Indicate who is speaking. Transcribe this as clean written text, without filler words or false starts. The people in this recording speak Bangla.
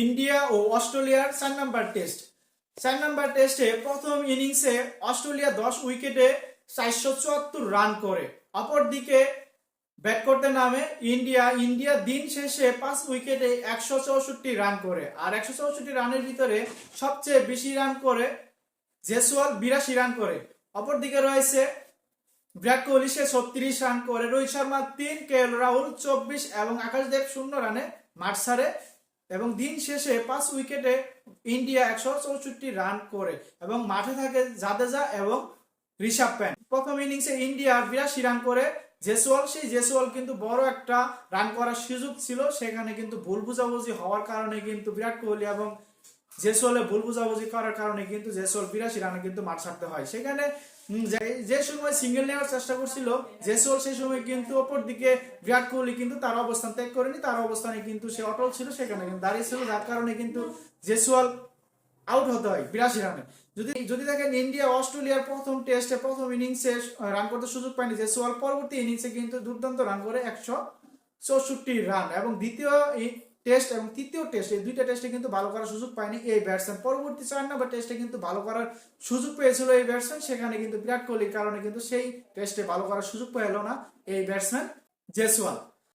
Speaker 1: ইন্ডিয়া ও অস্ট্রেলিয়ার 4 নম্বর টেস্ট। 4 নম্বর টেস্টে প্রথম ইনিংসে অস্ট্রেলিয়া 10 উইকেটে 474 রান করে। অপরদিকে ব্যাট করতে নামে ইন্ডিয়া দিন শেষে 5 উইকেটে 164 রান করে। আর 164 রানের ভিতরে সবচেয়ে বেশি রান করে জেসওয়াল 82 রান করে। অপরদিকে রয়েছে বিরাট কোহলি, সে 36 রান করে, রোহিত শর্মা 3, কেএল রাহুল 24 এবং আকাশদেব 0 রানে মাঠ ছাড়ে। এবং দিন শেষে 5 উইকেটে ইন্ডিয়া 164 রান করে এবং মাঠে থাকে জাদেজা এবং ঋষভ পান্ট। প্রথম ইনিংসে ইন্ডিয়া 82 রান করে জেসওয়াল কিন্তু বড় একটা রান করার সুযোগ ছিল, সেখানে কিন্তু ভুল বুঝাবুঝি হওয়ার কারণে কিন্তু বিরাট কোহলি এবং জেসওয়ালের ভুল বুঝাবুঝি করার কারণে কিন্তু জেসওয়াল 82 রানে কিন্তু মাঠ ছাড়তে হয়। সেখানে যে সময় সিঙ্গেল নেওয়ার চেষ্টা করছিল জেসওয়াল, সেই সময় কিন্তু অপর দিকে বিরাট কোহলি কিন্তু তার অবস্থান ত্যাগ করেনি, তার অবস্থানে কিন্তু সে অটল ছিল, সেখানে কিন্তু দাঁড়িয়ে ছিল, যার কারণে কিন্তু জেসওয়াল আউট হতে হয় 82 রানে। যদি দেখেন ইন্ডিয়া অস্ট্রেলিয়ার প্রথম টেস্টে প্রথম ইনিংসে রান করতে সুযোগ পায়নি জেসওয়াল, পরবর্তী ইনিংসে কিন্তু দুর্দান্ত রান করে 164 রান এবং দ্বিতীয় টেস্ট এবং তৃতীয় টেস্ট, এই দুইটা টেস্টে কিন্তু ভালো করার সুযোগ পায়নি এই ব্যাটসম্যান। পরবর্তী 4 নম্বর টেস্টে কিন্তু ভালো করার সুযোগ পেয়েছিল এই ব্যাটসম্যান, সেখানে কিন্তু বিরাট কোহলির কারণে কিন্তু সেই টেস্টে ভালো করার সুযোগ পেল না এই ব্যাটসম্যান জেসওয়াল।